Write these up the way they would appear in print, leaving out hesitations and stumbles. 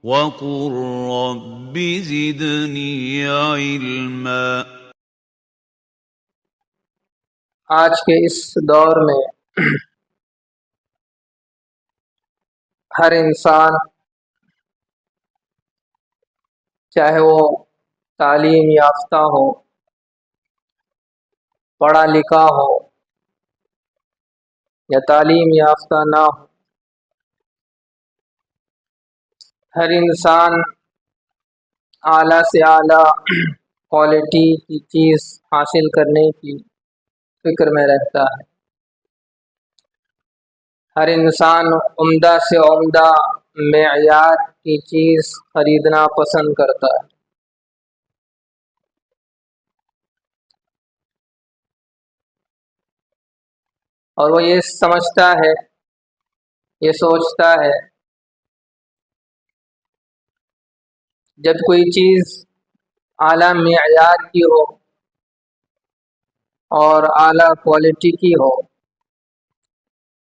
وقل رب زدنی علما۔ آج کے اس دور میں ہر انسان چاہے وہ تعلیم یافتہ ہو، پڑھا لکھا ہو یا تعلیم یافتہ نہ ہو، ہر انسان اعلیٰ سے اعلیٰ کوالٹی کی چیز حاصل کرنے کی فکر میں رہتا ہے۔ ہر انسان عمدہ سے عمدہ معیار کی چیز خریدنا پسند کرتا ہے۔ اور وہ یہ سمجھتا ہے، یہ سوچتا ہے، جب کوئی چیز اعلیٰ معیار کی ہو اور اعلیٰ کوالٹی کی ہو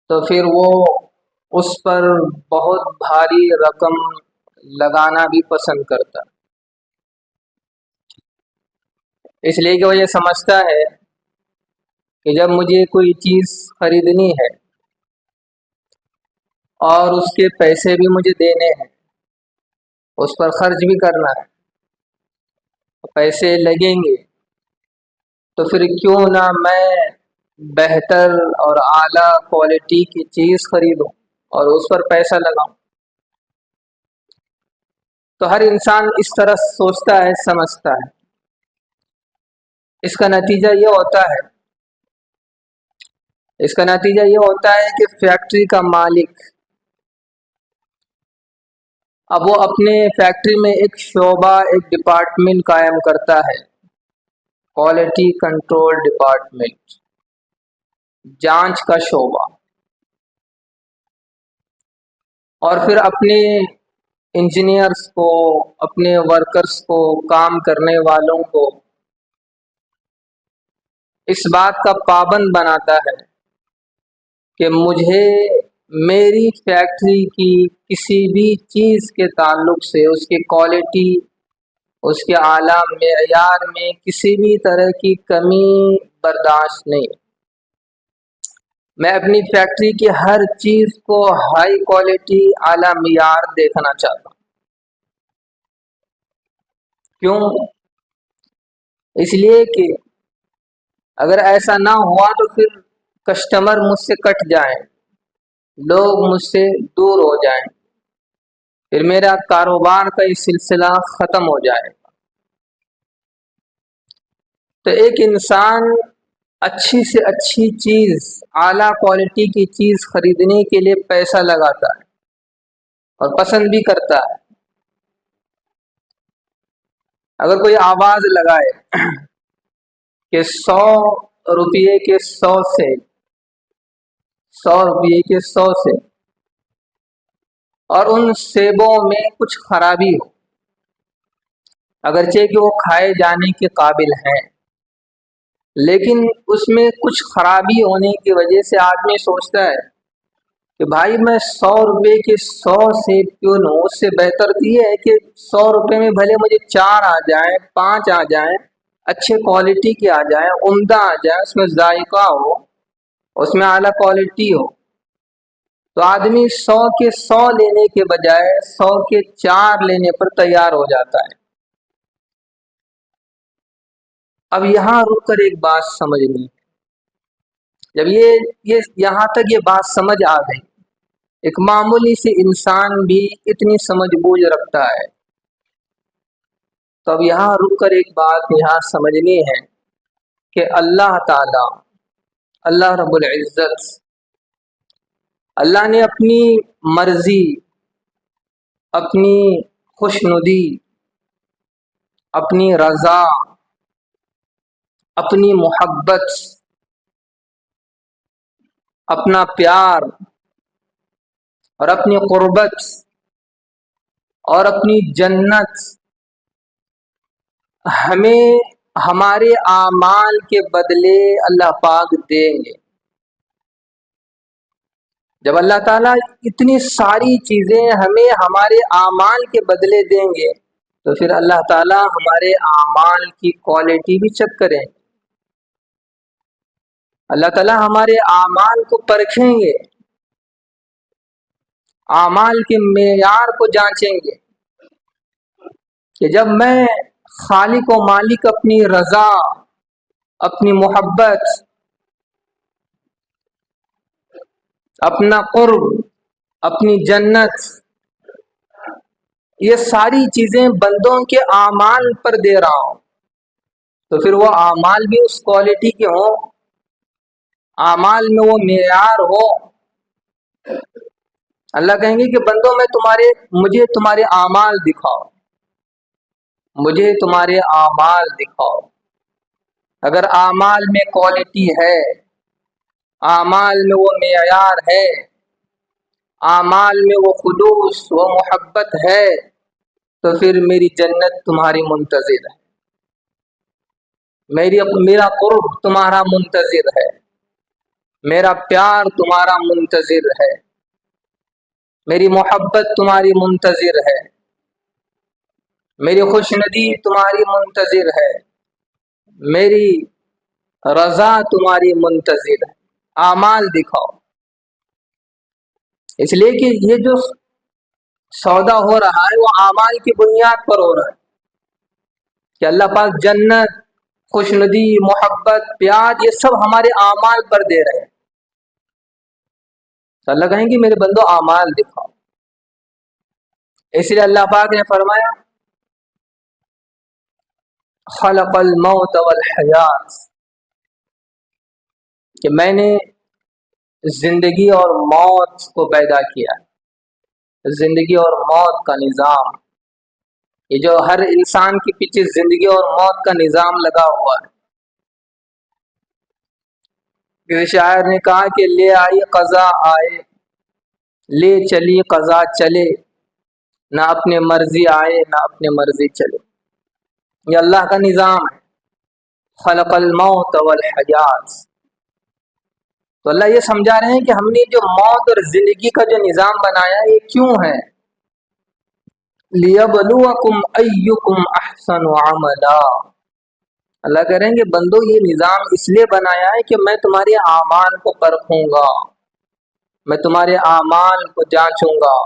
تو پھر وہ اس پر بہت بھاری رقم لگانا بھی پسند کرتا ہے، اس لیے کہ وہ یہ سمجھتا ہے کہ جب مجھے کوئی چیز خریدنی ہے اور اس کے پیسے بھی مجھے دینے ہیں، اس پر خرچ بھی کرنا ہے، پیسے لگیں گے، تو پھر کیوں نہ میں بہتر اور اعلیٰ کوالٹی کی چیز خریدوں اور اس پر پیسہ لگاؤں۔ تو ہر انسان اس طرح سوچتا ہے، سمجھتا ہے۔ اس کا نتیجہ یہ ہوتا ہے کہ فیکٹری کا مالک اب وہ اپنے فیکٹری میں ایک شعبہ، ایک ڈپارٹمنٹ قائم کرتا ہے، کوالٹی کنٹرول ڈپارٹمنٹ، جانچ کا شعبہ، اور پھر اپنے انجینئرز کو، اپنے ورکرز کو، کام کرنے والوں کو اس بات کا پابند بناتا ہے کہ مجھے میری فیکٹری کی کسی بھی چیز کے تعلق سے اس کی کوالٹی، اس کے اعلیٰ معیار میں کسی بھی طرح کی کمی برداشت نہیں۔ میں اپنی فیکٹری کی ہر چیز کو ہائی کوالٹی، اعلیٰ معیار دیکھنا چاہتا ہوں۔ کیوں؟ اس لیے کہ اگر ایسا نہ ہوا تو پھر کسٹمر مجھ سے کٹ جائیں، لوگ مجھ سے دور ہو جائیں، پھر میرا کاروبار کا یہ سلسلہ ختم ہو جائے گا۔ تو ایک انسان اچھی سے اچھی چیز، اعلیٰ کوالٹی کی چیز خریدنے کے لیے پیسہ لگاتا ہے اور پسند بھی کرتا ہے۔ اگر کوئی آواز لگائے کہ 100 روپے کے 100 سے اور ان سیبوں میں کچھ خرابی ہو، اگرچہ کہ وہ کھائے جانے کے قابل ہیں، لیکن اس میں کچھ خرابی ہونے کی وجہ سے آدمی سوچتا ہے کہ بھائی میں 100 روپے کے 100 سیب کیوں لوں، اس سے بہتر تو یہ ہے کہ 100 روپے میں بھلے مجھے 4 آ جائیں، 5 آ جائیں، اچھے کوالٹی کے آ جائیں، عمدہ آ جائیں، اس میں ذائقہ ہو، اس میں اعلیٰ کوالٹی ہو۔ تو آدمی 100 کے 100 لینے کے بجائے 100 کے 4 لینے پر تیار ہو جاتا ہے۔ اب یہاں رک کر ایک بات سمجھنی، جب یہ یہاں تک یہ بات سمجھ آ گئی، ایک معمولی سے انسان بھی اتنی سمجھ بوجھ رکھتا ہے، تو اب یہاں رک کر ایک بات یہاں سمجھنی ہے کہ اللہ تعالی، اللہ رب العزت، اللہ نے اپنی مرضی، اپنی خوشنودی، اپنی رضا، اپنی محبت، اپنا پیار اور اپنی قربت اور اپنی جنت ہمیں ہمارے اعمال کے بدلے اللہ پاک دیں گے۔ جب اللہ تعالیٰ اتنی ساری چیزیں ہمیں ہمارے اعمال کے بدلے دیں گے تو پھر اللہ تعالیٰ ہمارے اعمال کی کوالٹی بھی چیک کریں گے، اللہ تعالیٰ ہمارے اعمال کو پرکھیں گے، اعمال کے معیار کو جانچیں گے کہ جب میں خالق و مالک اپنی رضا، اپنی محبت، اپنا قرب، اپنی جنت، یہ ساری چیزیں بندوں کے اعمال پر دے رہا ہوں تو پھر وہ اعمال بھی اس کوالٹی کے ہوں، اعمال میں وہ معیار ہو۔ اللہ کہیں گے کہ بندوں مجھے تمہارے اعمال دکھاؤ، مجھے تمہارے اعمال دکھاؤ۔ اگر اعمال میں کوالٹی ہے، اعمال میں وہ معیار ہے، اعمال میں وہ خلوص و محبت ہے تو پھر میری جنت تمہاری منتظر ہے، میرا قرب تمہارا منتظر ہے، میرا پیار تمہارا منتظر ہے، میری محبت تمہاری منتظر ہے، میری خوشندی تمہاری منتظر ہے، میری رضا تمہاری منتظر ہے۔ اعمال دکھاؤ، اس لیے کہ یہ جو سودا ہو رہا ہے وہ اعمال کی بنیاد پر ہو رہا ہے کہ اللہ پاک جنت، خوشندی، محبت، پیار، یہ سب ہمارے اعمال پر دے رہے ہیں۔ تو اللہ کہیں گے میرے بندو اعمال دکھاؤ۔ اس لیے اللہ پاک نے فرمایا خلق الموت والحیات، کہ میں نے زندگی اور موت کو پیدا کیا، زندگی اور موت کا نظام، یہ جو ہر انسان کے پیچھے زندگی اور موت کا نظام لگا ہوا ہے۔ کسی شاعر نے کہا کہ لے آئی قضا آئے، لے چلی قضا چلے، نہ اپنے مرضی آئے نہ اپنے مرضی چلے۔ یہ اللہ کا نظام ہے، خلق الموت والحیات۔ تو اللہ یہ سمجھا رہے ہیں کہ ہم نے جو موت اور زندگی کا جو نظام بنایا ہے یہ کیوں ہے؟ لِيَبْلُوَكُمْ أَيُّكُمْ أَحْسَنُ عَمَلًا، اللہ کہہ رہے ہیں کہ بندو یہ نظام اس لیے بنایا ہے کہ میں تمہارے اعمال کو پرکھوں گا، میں تمہارے اعمال کو جانچوں گا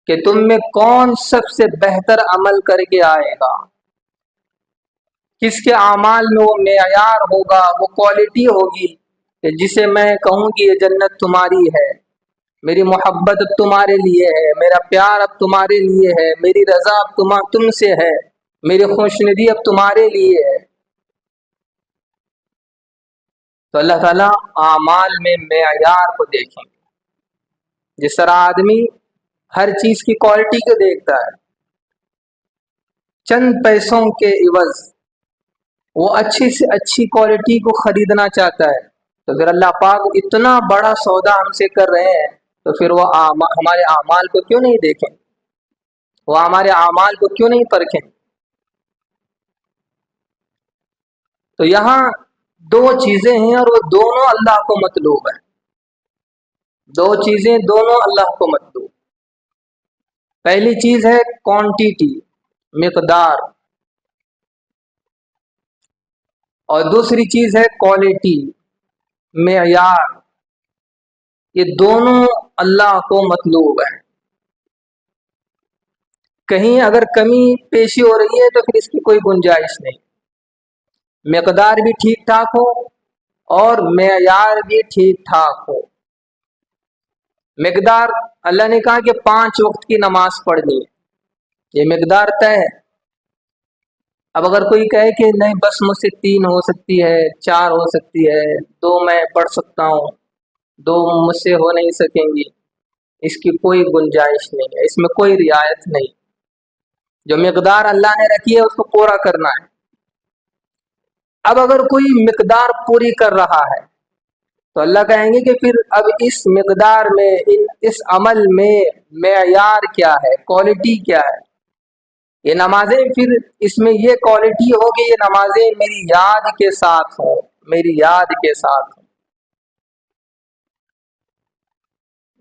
کہ تم میں کون سب سے بہتر عمل کر کے آئے گا، کس کے اعمال میں وہ معیار ہوگا، وہ کوالٹی ہوگی کہ جسے میں کہوں کہ یہ جنت تمہاری ہے، میری محبت اب تمہارے لیے ہے، میرا پیار اب تمہارے لیے ہے، میری رضا اب تم سے ہے، میری خوشندی اب تمہارے لیے ہے۔ تو اللہ تعالیٰ اعمال میں معیار کو دیکھیں گے۔ جس طرح آدمی ہر چیز کی کوالٹی کو دیکھتا ہے، چند پیسوں کے عوض وہ اچھی سے اچھی کوالٹی کو خریدنا چاہتا ہے، تو پھر اللہ پاک اتنا بڑا سودا ہم سے کر رہے ہیں تو پھر وہ ہمارے اعمال کو کیوں نہیں دیکھیں، وہ ہمارے اعمال کو کیوں نہیں پرکھیں؟ تو یہاں دو چیزیں ہیں اور وہ دونوں اللہ کو مطلوب ہیں، دو چیزیں دونوں اللہ کو مطلوب۔ پہلی چیز ہے کوانٹیٹی، مقدار، اور دوسری چیز ہے کوالٹی، معیار۔ یہ دونوں اللہ کو مطلوب ہے۔ کہیں اگر کمی پیشی ہو رہی ہے تو پھر اس کی کوئی گنجائش نہیں، مقدار بھی ٹھیک ٹھاک ہو اور معیار بھی ٹھیک ٹھاک ہو۔ مقدار، اللہ نے کہا کہ 5 وقت کی نماز پڑھنی ہے، یہ مقدار طے ہے۔ اب اگر کوئی کہے کہ نہیں بس مجھ سے 3 ہو سکتی ہے، 4 ہو سکتی ہے، 2 میں پڑھ سکتا ہوں، 2 مجھ سے ہو نہیں سکیں گی، اس کی کوئی گنجائش نہیں ہے، اس میں کوئی رعایت نہیں۔ جو مقدار اللہ نے رکھی ہے اس کو پورا کرنا ہے۔ اب اگر کوئی مقدار پوری کر رہا ہے تو اللہ کہیں گے کہ پھر اب اس مقدار میں، اس عمل میں معیار کیا ہے، کوالٹی کیا ہے؟ یہ نمازیں پھر اس میں یہ کوالٹی ہوگی، یہ نمازیں میری یاد کے ساتھ ہوں، میری یاد کے ساتھ ہوں۔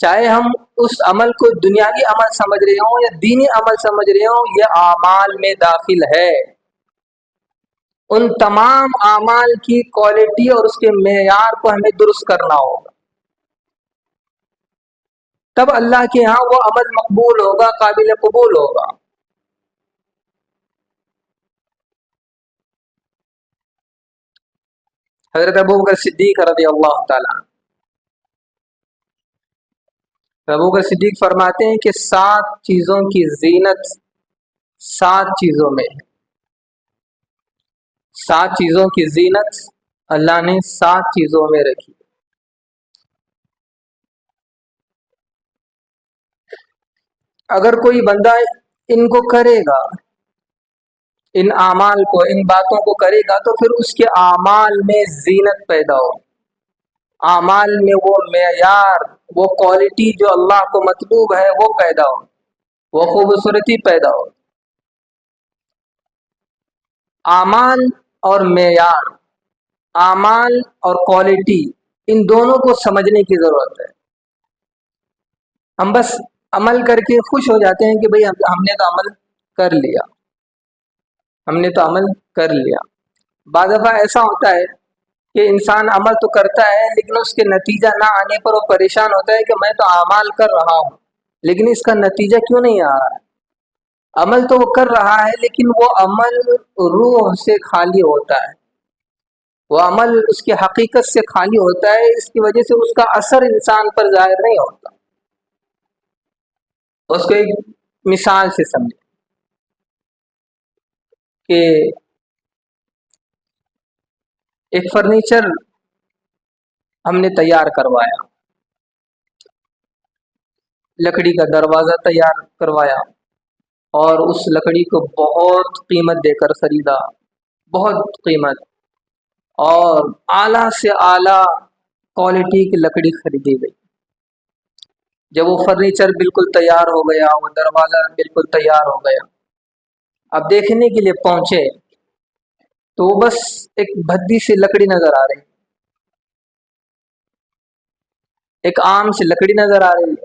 چاہے ہم اس عمل کو دنیاوی عمل سمجھ رہے ہوں یا دینی عمل سمجھ رہے ہوں، یہ اعمال میں داخل ہے۔ ان تمام اعمال کی کوالٹی اور اس کے معیار کو ہمیں درست کرنا ہوگا، تب اللہ کے ہاں وہ عمل مقبول ہوگا، قابل قبول ہوگا۔ حضرت ابوبکر صدیق رضی اللہ تعالیٰ عنہ، ابوبکر صدیق فرماتے ہیں کہ 7 چیزوں کی زینت 7 چیزوں میں ہے۔ 7 چیزوں کی زینت اللہ نے 7 چیزوں میں رکھی۔ اگر کوئی بندہ ان کو کرے گا، ان اعمال کو، ان باتوں کو کرے گا، تو پھر اس کے اعمال میں زینت پیدا ہو، اعمال میں وہ معیار، وہ کوالٹی جو اللہ کو مطلوب ہے وہ پیدا ہو، وہ خوبصورتی پیدا ہو۔ اعمال اور معیار، اعمال اور کوالٹی، ان دونوں کو سمجھنے کی ضرورت ہے۔ ہم بس عمل کر کے خوش ہو جاتے ہیں کہ بھئی ہم نے تو عمل کر لیا، ہم نے تو عمل کر لیا۔ بعض دفعہ ایسا ہوتا ہے کہ انسان عمل تو کرتا ہے لیکن اس کے نتیجہ نہ آنے پر وہ پریشان ہوتا ہے کہ میں تو اعمال کر رہا ہوں لیکن اس کا نتیجہ کیوں نہیں آ رہا ہے۔ عمل تو وہ کر رہا ہے لیکن وہ عمل روح سے خالی ہوتا ہے، وہ عمل اس کی حقیقت سے خالی ہوتا ہے، اس کی وجہ سے اس کا اثر انسان پر ظاہر نہیں ہوتا۔ اس کو ایک مثال سے سمجھیں کہ ایک فرنیچر ہم نے تیار کروایا، لکڑی کا دروازہ تیار کروایا اور اس لکڑی کو بہت قیمت دے کر خریدا، بہت قیمت، اور اعلیٰ سے اعلیٰ کوالٹی کی لکڑی خریدی گئی۔ جب وہ فرنیچر بالکل تیار ہو گیا، وہ دروازہ بالکل تیار ہو گیا، اب دیکھنے کے لیے پہنچے تو وہ بس ایک بھدی سی لکڑی نظر آ رہی، ایک عام سی لکڑی نظر آ رہی ہے۔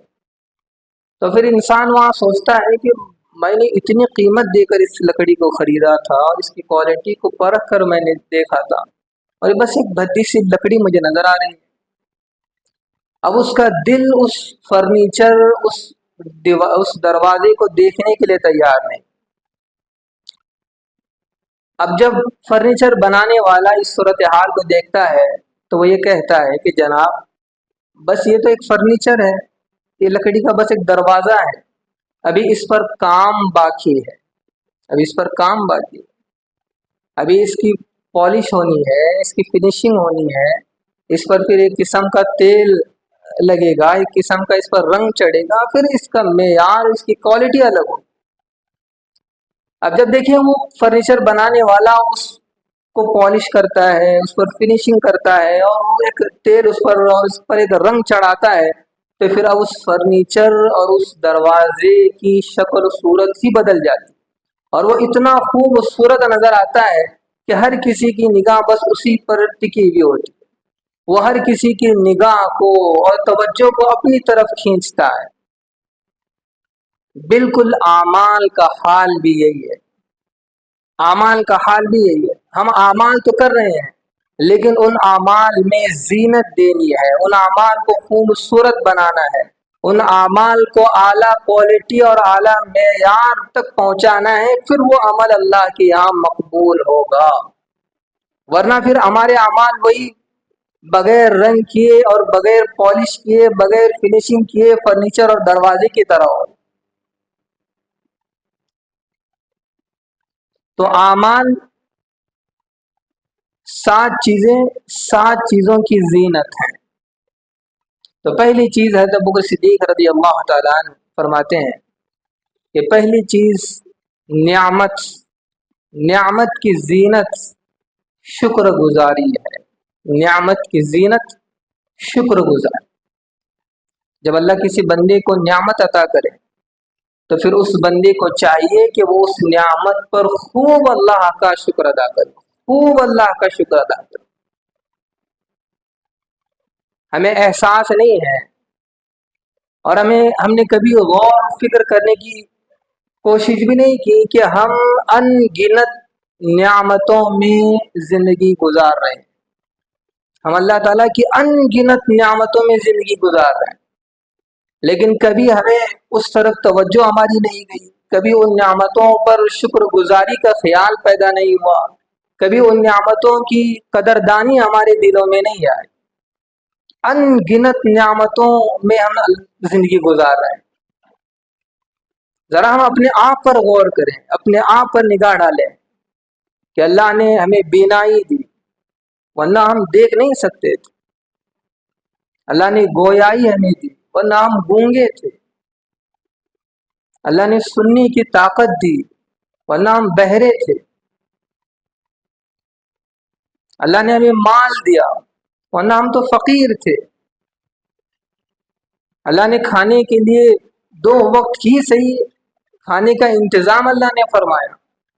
تو پھر انسان وہاں سوچتا ہے کہ میں نے اتنی قیمت دے کر اس لکڑی کو خریدا تھا اور اس کی کوالٹی کو پرکھ کر میں نے دیکھا تھا، اور یہ بس ایک بھدی سی لکڑی مجھے نظر آ رہی ہے۔ اب اس کا دل اس فرنیچر، اس دروازے کو دیکھنے کے لیے تیار نہیں۔ اب جب فرنیچر بنانے والا اس صورتحال کو دیکھتا ہے تو وہ یہ کہتا ہے کہ جناب بس یہ تو ایک فرنیچر ہے، یہ لکڑی کا بس ایک دروازہ ہے، ابھی اس پر کام باقی ہے، ابھی اس پر کام باقی ہے، ابھی اس کی پالش ہونی ہے، اس کی فنیشنگ ہونی ہے، اس پر پھر ایک قسم کا تیل لگے گا، ایک قسم کا اس پر رنگ چڑھے گا، پھر اس کا معیار، اس کی کوالٹی الگ ہو۔ اب جب دیکھیں وہ فرنیچر بنانے والا اس کو پالش کرتا ہے، اس پر فنیشنگ کرتا ہے اور وہ ایک تیل اس پر ایک رنگ چڑھاتا ہے، تو پھر اب اس فرنیچر اور اس دروازے کی شکل و صورت ہی بدل جاتی، اور وہ اتنا خوبصورت نظر آتا ہے کہ ہر کسی کی نگاہ بس اسی پر ٹکی ہوئی ہوتی، وہ ہر کسی کی نگاہ کو اور توجہ کو اپنی طرف کھینچتا ہے۔ بالکل اعمال کا حال بھی یہی ہے، اعمال کا حال بھی یہی ہے۔ ہم اعمال تو کر رہے ہیں لیکن ان اعمال میں زینت دینی ہے، ان اعمال کو خوبصورت بنانا ہے، ان اعمال کو اعلیٰ کوالٹی اور اعلیٰ معیار تک پہنچانا ہے، پھر وہ عمل اللہ کے یہاں مقبول ہوگا۔ ورنہ پھر ہمارے اعمال وہی بغیر رنگ کیے اور بغیر پالش کیے، بغیر فنیشنگ کیے فرنیچر اور دروازے کی طرح ہو۔ تو اعمال 7 چیزیں، 7 چیزوں کی زینت ہیں۔ تو پہلی چیز حضرت ابوبکر صدیق رضی اللہ تعالیٰ عنہ فرماتے ہیں کہ پہلی چیز نعمت کی زینت شکر گزاری ہے، نعمت کی زینت شکر گزاری۔ جب اللہ کسی بندے کو نعمت عطا کرے تو پھر اس بندے کو چاہیے کہ وہ اس نعمت پر خوب اللہ کا شکر ادا کرے، خوب اللہ کا شکر ادا کرے۔ ہمیں احساس نہیں ہے اور ہم نے کبھی غور فکر کرنے کی کوشش بھی نہیں کی کہ ہم ان گنت نعمتوں میں زندگی گزار رہے ہیں. ہم اللہ تعالیٰ کی ان گنت نعمتوں میں زندگی گزار رہے ہیں، لیکن کبھی ہمیں اس طرف توجہ ہماری نہیں گئی، کبھی ان نعمتوں پر شکر گزاری کا خیال پیدا نہیں ہوا، کبھی ان نعمتوں کی قدردانی ہمارے دلوں میں نہیں آئی. ان گنت نعمتوں میں ہم زندگی گزار رہے ہیں. ذرا ہم اپنے آپ پر غور کریں، اپنے آپ پر نگاہ ڈالیں کہ اللہ نے ہمیں بینائی دی، ورنہ ہم دیکھ نہیں سکتے تھے. اللہ نے گویائی ہمیں دی، ورنہ ہم گونگے تھے. اللہ نے سننے کی طاقت دی، ورنہ ہم بہرے تھے. اللہ نے ہمیں مال دیا، ورنہ ہم تو فقیر تھے. اللہ نے کھانے کے لیے 2 وقت ہی صحیح کھانے کا انتظام اللہ نے فرمایا،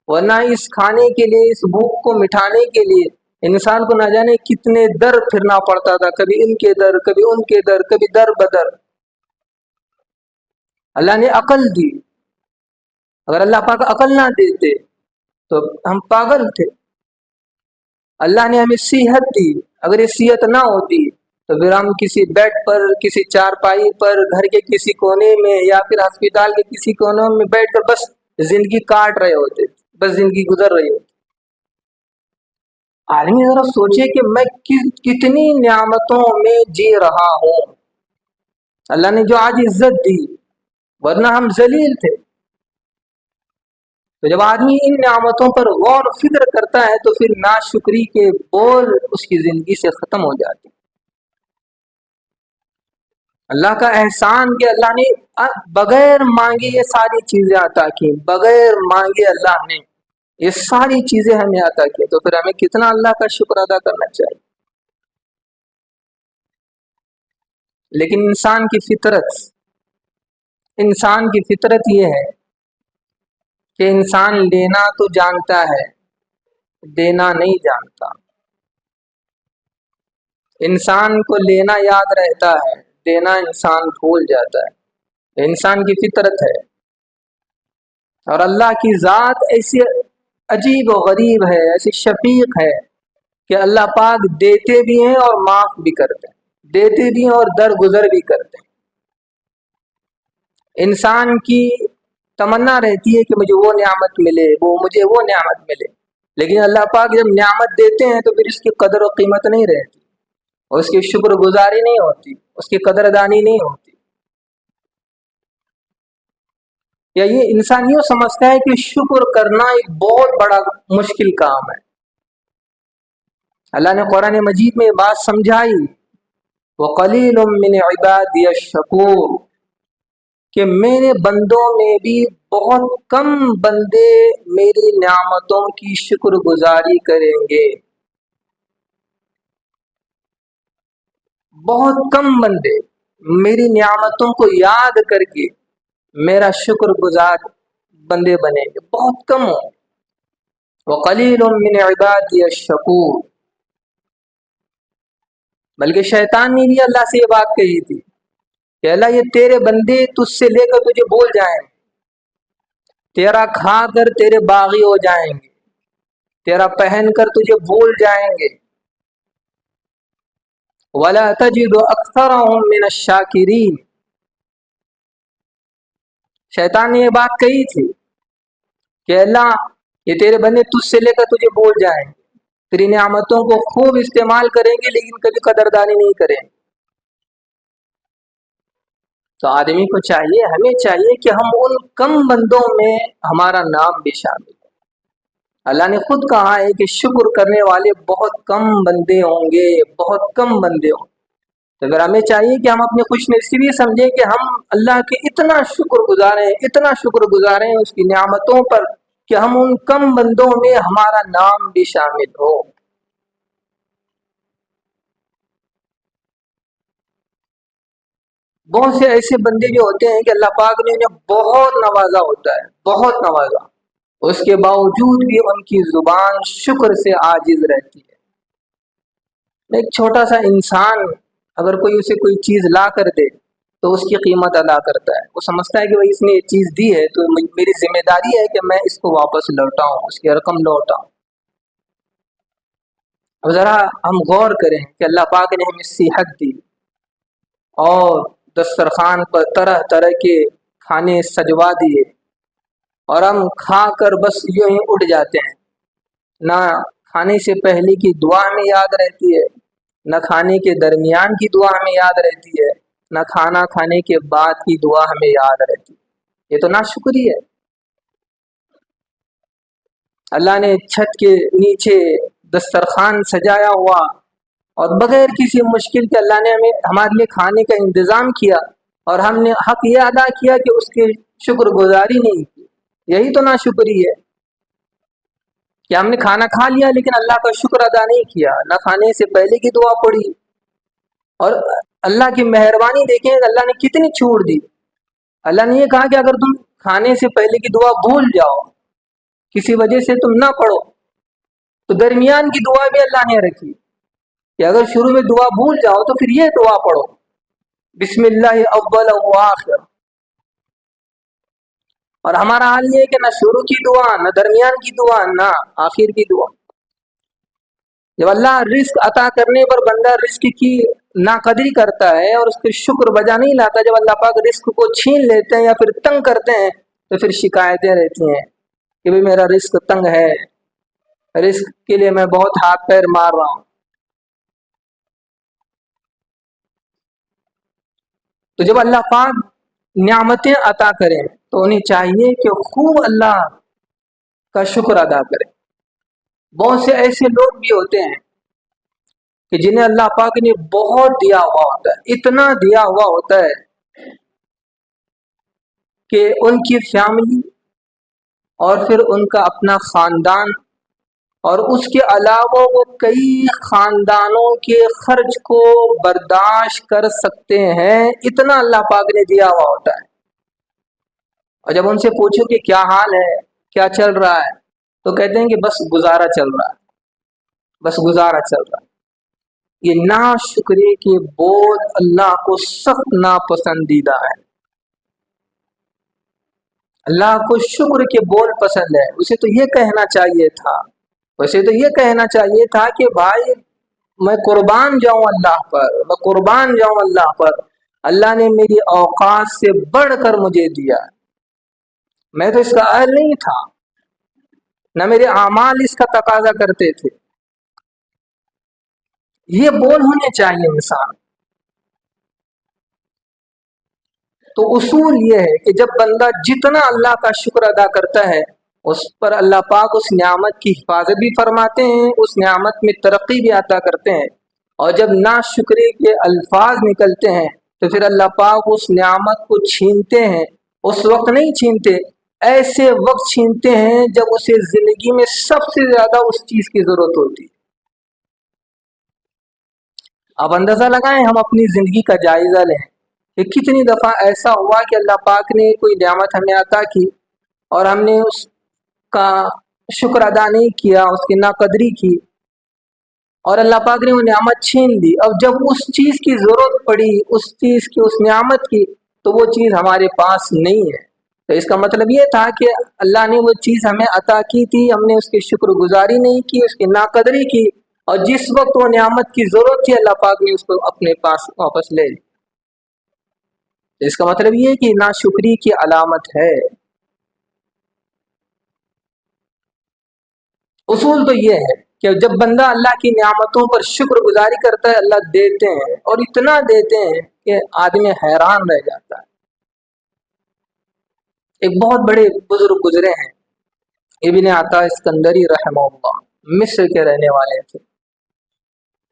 ورنہ اس کھانے کے لیے، اس بھوک کو مٹھانے کے لیے انسان کو نہ جانے کتنے در پھرنا پڑتا تھا، کبھی ان کے در، کبھی ان کے در، کبھی در بدر. اللہ نے عقل دی، اگر اللہ پاک عقل نہ دیتے تو ہم پاگل تھے. اللہ نے ہمیں صحت دی، اگر یہ صحت نہ ہوتی تو پھر ہم کسی بیڈ پر، کسی چارپائی پر، گھر کے کسی کونے میں یا پھر ہسپتال کے کسی کونے میں بیٹھ کر بس زندگی کاٹ رہے ہوتے، بس زندگی گزر رہی ہوتی. آدمی ذرا سوچے کہ میں کتنی نعمتوں میں جی رہا ہوں. اللہ نے جو آج عزت دی، ورنہ ہم ذلیل تھے. تو جب آدمی ان نعمتوں پر غور و فکر کرتا ہے تو پھر ناشکری کے بول اس کی زندگی سے ختم ہو جاتے. اللہ کا احسان کہ اللہ نے بغیر مانگے یہ ساری چیزیں عطا کی، بغیر مانگے اللہ نے یہ ساری چیزیں ہمیں عطا کی، تو پھر ہمیں کتنا اللہ کا شکر ادا کرنا چاہیے. لیکن انسان کی فطرت یہ ہے کہ انسان لینا تو جانتا ہے، دینا نہیں جانتا. انسان کو لینا یاد رہتا ہے، دینا انسان بھول جاتا ہے. انسان کی فطرت ہے. اور اللہ کی ذات ایسی عجیب و غریب ہے، ایسی شفیق ہے کہ اللہ پاک دیتے بھی ہیں اور معاف بھی کرتے ہیں، دیتے بھی ہیں اور درگزر بھی کرتے ہیں. انسان کی تمنا رہتی ہے کہ مجھے وہ نعمت ملے، مجھے وہ نعمت ملے، لیکن اللہ پاک جب نعمت دیتے ہیں تو پھر اس کی قدر و قیمت نہیں رہتی، اور اس کی شکر گزاری نہیں ہوتی، اس کی قدردانی نہیں ہوتی. یا یہ انسان یوں سمجھتا ہے کہ شکر کرنا ایک بہت بڑا مشکل کام ہے. اللہ نے قرآن مجید میں یہ بات سمجھائی، وَقَلِيلٌ مِّنْ عِبَادِيَ الشَّكُورُ، کہ میرے بندوں میں بھی بہت کم بندے میری نعمتوں کی شکر گزاری کریں گے. بہت کم بندے میری نعمتوں کو یاد کر کے میرا شکر گزار بندے بنیں گے، بہت کم ہوں. وَقَلِيلٌ مِّنْ عِبَادِيَ الشَّكُورُ. بلکہ شیطان نے بھی اللہ سے یہ بات کہی تھی کہ اللہ یہ تیرے بندے تجھ سے لے کر تجھے بھول جائیں گے، تیرا کھا کر تیرے باغی ہو جائیں گے، تیرا پہن کر تجھے بھول جائیں گے. وَلَا تَجِدُ أَكْثَرَهُم مِّنَ الشَّاكِرِينَ. شیطان نے یہ بات کہی تھی کہ اللہ یہ تیرے بندے تجھ سے لے کر تجھے بھول جائیں گے، تیری نعمتوں کو خوب استعمال کریں گے لیکن کبھی قدردانی نہیں کریں گے. تو آدمی کو چاہیے، ہمیں چاہیے کہ ہم ان کم بندوں میں ہمارا نام بھی شامل ہے. اللہ نے خود کہا ہے کہ شکر کرنے والے بہت کم بندے ہوں گے، بہت کم بندے ہوں گے. تو اگر ہمیں چاہیے کہ ہم اپنی خوش نصیبی سمجھیں کہ ہم اللہ کے اتنا شکر گزاریں، اتنا شکر گزاریں اس کی نعمتوں پر کہ ہم ان کم بندوں میں ہمارا نام بھی شامل ہو. بہت سے ایسے بندے جو ہوتے ہیں کہ اللہ پاک نے انہیں بہت نوازا ہوتا ہے، بہت نوازا، اس کے باوجود بھی ان کی زبان شکر سے عاجز رہتی ہے. ایک چھوٹا سا انسان اگر کوئی اسے کوئی چیز لا کر دے تو اس کی قیمت ادا کرتا ہے. وہ سمجھتا ہے کہ بھائی اس نے یہ چیز دی ہے تو میری ذمہ داری ہے کہ میں اس کو واپس لوٹاؤں، اس کی رقم لوٹاؤں. اب ذرا ہم غور کریں کہ اللہ پاک نے ہمیں صحت دی اور دسترخوان پر طرح طرح کے کھانے سجوا دیے، اور ہم کھا کر بس یوں ہی اٹھ جاتے ہیں. نہ کھانے سے پہلے کی دعا ہمیں یاد رہتی ہے، نہ کھانے کے درمیان کی دعا ہمیں یاد رہتی ہے، نہ کھانا کھانے کے بعد کی دعا ہمیں یاد رہتی ہے. یہ تو ناشکری ہے. اللہ نے چھت کے نیچے دسترخوان سجایا ہوا اور بغیر کسی مشکل کے اللہ نے ہمارے لیے کھانے کا انتظام کیا، اور ہم نے حق یہ ادا کیا کہ اس کی شکر گزاری نہیں کی. یہی تو ناشکری ہے کہ ہم نے کھانا کھا لیا لیکن اللہ کا شکر ادا نہیں کیا، نہ کھانے سے پہلے کی دعا پڑھی. اور اللہ کی مہربانی دیکھیں، اللہ نے کتنی چھوٹ دی. اللہ نے یہ کہا کہ اگر تم کھانے سے پہلے کی دعا بھول جاؤ، کسی وجہ سے تم نہ پڑھو، تو درمیان کی دعا بھی اللہ نے رکھی کہ اگر شروع میں دعا بھول جاؤ تو پھر یہ دعا پڑھو، بسم اللہ اول و آخر. اور ہمارا حال یہ ہے کہ نہ شروع کی دعا، نہ درمیان کی دعا، نہ آخر کی دعا. جب اللہ رزق عطا کرنے پر بندہ رزق کی ناقدری کرتا ہے اور اس کے شکر بجا نہیں لاتا، جب اللہ پاک رزق کو چھین لیتے ہیں یا پھر تنگ کرتے ہیں تو پھر شکایتیں رہتی ہیں کہ بھئی میرا رزق تنگ ہے، رزق کے لیے میں بہت ہاتھ پیر مار رہا ہوں. تو جب اللہ پاک نعمتیں عطا کریں تو انہیں چاہیے کہ خوب اللہ کا شکر ادا کریں. بہت سے ایسے لوگ بھی ہوتے ہیں کہ جنہیں اللہ پاک نے بہت دیا ہوا ہوتا ہے، اتنا دیا ہوا ہوتا ہے کہ ان کی فیملی اور پھر ان کا اپنا خاندان اور اس کے علاوہ وہ کئی خاندانوں کے خرچ کو برداشت کر سکتے ہیں، اتنا اللہ پاک نے دیا ہوا ہوتا ہے. اور جب ان سے پوچھو کہ کیا حال ہے، کیا چل رہا ہے، تو کہتے ہیں کہ بس گزارا چل رہا ہے، بس گزارا چل رہا ہے. یہ ناشکری کے بول اللہ کو سخت ناپسندیدہ ہے. اللہ کو شکر کے بول پسند ہے. اسے تو یہ کہنا چاہیے تھا، ویسے تو یہ کہنا چاہیے تھا کہ بھائی میں قربان جاؤں اللہ پر، میں قربان جاؤں اللہ پر، اللہ نے میری اوقات سے بڑھ کر مجھے دیا، میں تو اس کا اہل نہیں تھا، نہ میرے اعمال اس کا تقاضا کرتے تھے. یہ بول ہونے چاہیے انسان. تو اصول یہ ہے کہ جب بندہ جتنا اللہ کا شکر ادا کرتا ہے اس پر اللہ پاک اس نعمت کی حفاظت بھی فرماتے ہیں، اس نعمت میں ترقی بھی عطا کرتے ہیں. اور جب ناشکری کے الفاظ نکلتے ہیں تو پھر اللہ پاک اس نعمت کو چھینتے ہیں. اس وقت نہیں چھینتے، ایسے وقت چھینتے ہیں جب اسے زندگی میں سب سے زیادہ اس چیز کی ضرورت ہوتی. اب اندازہ لگائیں، ہم اپنی زندگی کا جائزہ لیں کہ کتنی دفعہ ایسا ہوا کہ اللہ پاک نے کوئی نعمت ہمیں عطا کی اور ہم نے اس کا شکر ادا نہیں کیا، اس کی ناقدری کی، اور اللہ پاک نے وہ نعمت چھین دی. اب جب اس چیز کی ضرورت پڑی، اس چیز کی، اس نعمت کی، تو وہ چیز ہمارے پاس نہیں ہے. تو اس کا مطلب یہ تھا کہ اللہ نے وہ چیز ہمیں عطا کی تھی، ہم نے اس کی شکر گزاری نہیں کی، اس کی ناقدری کی، اور جس وقت وہ نعمت کی ضرورت تھی اللہ پاک نے اس کو اپنے پاس واپس لے لی. اس کا مطلب یہ ہے کہ ناشکری کی علامت ہے. اصول تو یہ ہے کہ جب بندہ اللہ کی نعمتوں پر شکر گزاری کرتا ہے، اللہ دیتے ہیں اور اتنا دیتے ہیں کہ آدمی حیران رہ جاتا ہے. ایک بہت بڑے بزرگ گزرے ہیں، ابن عطا اسکندری رحمہ اللہ، مصر کے رہنے والے تھے.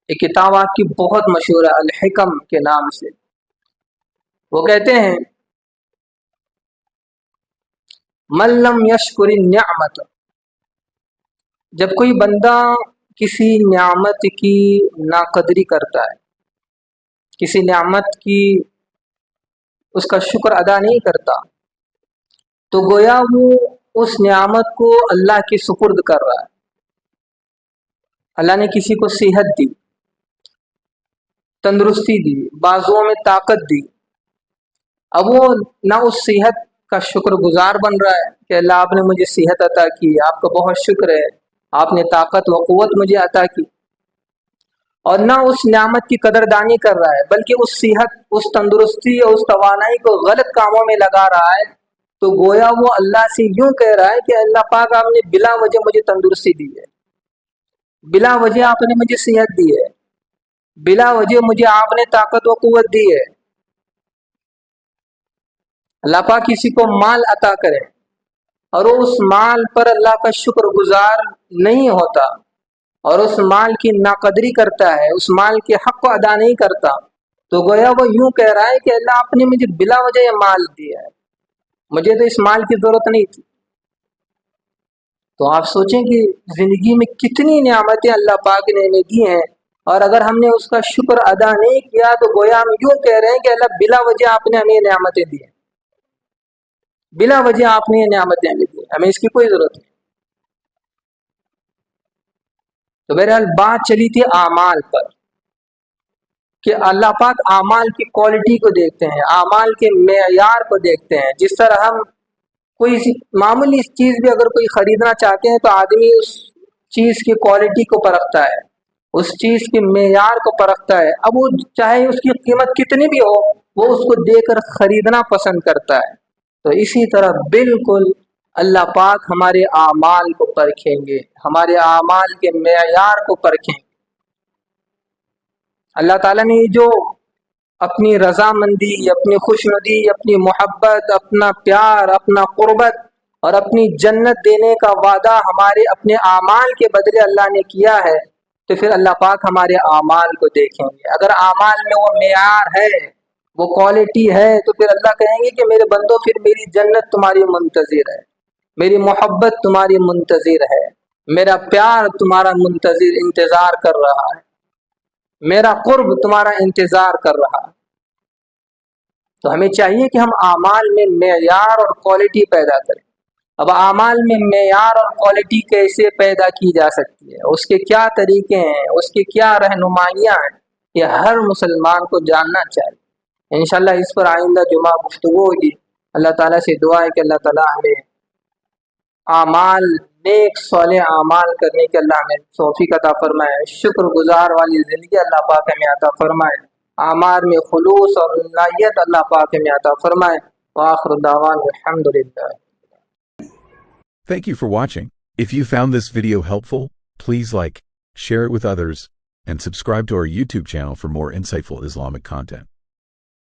ایک کتاب آپ کی بہت مشہور ہے الحکم کے نام سے. وہ کہتے ہیں من لم یشکر النعمت، جب کوئی بندہ کسی نعمت کی ناقدری کرتا ہے، کسی نعمت کی اس کا شکر ادا نہیں کرتا، تو گویا وہ اس نعمت کو اللہ کے سپرد کر رہا ہے. اللہ نے کسی کو صحت دی، تندرستی دی، بازوؤں میں طاقت دی، اب وہ نہ اس صحت کا شکر گزار بن رہا ہے کہ اللہ آپ نے مجھے صحت عطا کی، آپ کا بہت شکر ہے، آپ نے طاقت و قوت مجھے عطا کی، اور نہ اس نعمت کی قدردانی کر رہا ہے، بلکہ اس صحت، اس تندرستی اور اس توانائی کو غلط کاموں میں لگا رہا ہے، تو گویا وہ اللہ سے یوں کہہ رہا ہے کہ اللہ پاک آپ نے بلا وجہ مجھے تندرستی دی ہے، بلا وجہ آپ نے مجھے صحت دی ہے، بلا وجہ مجھے آپ نے طاقت و قوت دی ہے۔ اللہ پاک کسی کو مال عطا کرے اور وہ اس مال پر اللہ کا شکر گزار نہیں ہوتا اور اس مال کی ناقدری کرتا ہے، اس مال کے حق کو ادا نہیں کرتا، تو گویا وہ یوں کہہ رہا ہے کہ اللہ آپ نے مجھے بلا وجہ یہ مال دیا ہے، مجھے تو اس مال کی ضرورت نہیں تھی۔ تو آپ سوچیں کہ زندگی میں کتنی نعمتیں اللہ پاک نے ہمیں دی ہیں، اور اگر ہم نے اس کا شکر ادا نہیں کیا تو گویا ہم یوں کہہ رہے ہیں کہ اللہ بلا وجہ آپ نے ہمیں یہ نعمتیں دی ہیں، بلا وجہ آپ نے یہ نعمتیں ہمیں دی، ہمیں اس کی کوئی ضرورت نہیں۔ تو بہرحال بات چلی تھی اعمال پر کہ اللہ پاک اعمال کی کوالٹی کو دیکھتے ہیں، اعمال کے معیار کو دیکھتے ہیں۔ جس طرح ہم کوئی معمولی چیز بھی اگر کوئی خریدنا چاہتے ہیں تو آدمی اس چیز کی کوالٹی کو پرکھتا ہے، اس چیز کے معیار کو پرکھتا ہے، اب وہ چاہے اس کی قیمت کتنی بھی ہو وہ اس کو دے کر خریدنا پسند کرتا ہے۔ تو اسی طرح بالکل اللہ پاک ہمارے اعمال کو پرکھیں گے، ہمارے اعمال کے معیار کو پرکھیں گے۔ اللہ تعالیٰ نے جو اپنی رضامندی، اپنی خوشنودی، اپنی محبت، اپنا پیار، اپنا قربت اور اپنی جنت دینے کا وعدہ ہمارے اپنے اعمال کے بدلے اللہ نے کیا ہے، تو پھر اللہ پاک ہمارے اعمال کو دیکھیں گے۔ اگر اعمال میں وہ معیار ہے، وہ کوالٹی ہے، تو پھر اللہ کہیں گے کہ میرے بندو پھر میری جنت تمہاری منتظر ہے، میری محبت تمہاری منتظر ہے، میرا پیار تمہارا انتظار کر رہا ہے، میرا قرب تمہارا انتظار کر رہا ہے۔ تو ہمیں چاہیے کہ ہم اعمال میں معیار اور کوالٹی پیدا کریں۔ اب اعمال میں معیار اور کوالٹی کیسے پیدا کی جا سکتی ہے، اس کے کیا طریقے ہیں، اس کی کیا رہنمائیاں ہیں، یہ ہر مسلمان کو جاننا چاہیے۔ انشاءاللہ اس پر آئندہ جمعہ گفتگو ہوگی۔ اللہ تعالیٰ سے دعا ہے کہ اللہ تعالیٰ ہمیں اعمال، نیک صالح اعمال کرنے کے اللہ ہمیں توفیق عطا فرمائے، شکر گزار والی زندگی اللہ پاک ہمیں عطا فرمائے، اعمال میں خلوص اور نیت اللہ پاک ہمیں عطا فرمائے۔ وآخر دعوانا الحمدللہ۔ Thank you for watching. If you found this video helpful, please like, share it with others, and subscribe to our YouTube channel for more insightful Islamic content.